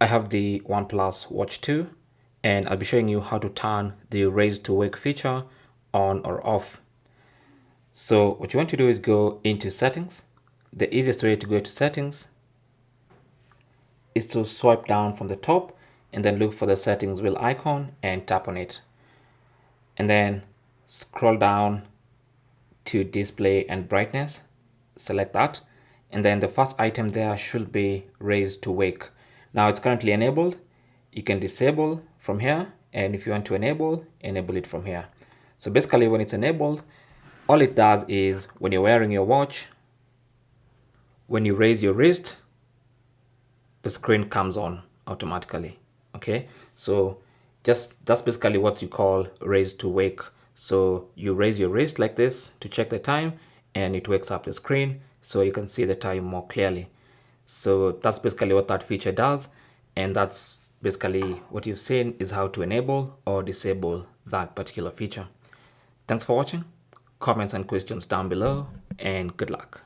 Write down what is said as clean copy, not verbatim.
I have the OnePlus Watch 2 and I'll be showing you how to turn the raise to wake feature on or off. So what you want to do is go into settings. The easiest way to go to settings is to swipe down from the top and then look for the settings wheel icon and tap on it. And then scroll down to display and brightness, select that. And then the first item there should be raise to wake. Now it's currently enabled. You can disable from here. And if you want to enable it from here. So basically when it's enabled, all it does is when you're wearing your watch, when you raise your wrist, the screen comes on automatically. Okay, so that's basically what you call raise to wake. So you raise your wrist like this to check the time and it wakes up the screen so you can see the time more clearly. So that's basically what that feature does, and that's basically what you've seen is how to enable or disable that particular feature. Thanks for watching. Comments and questions down below, and good luck.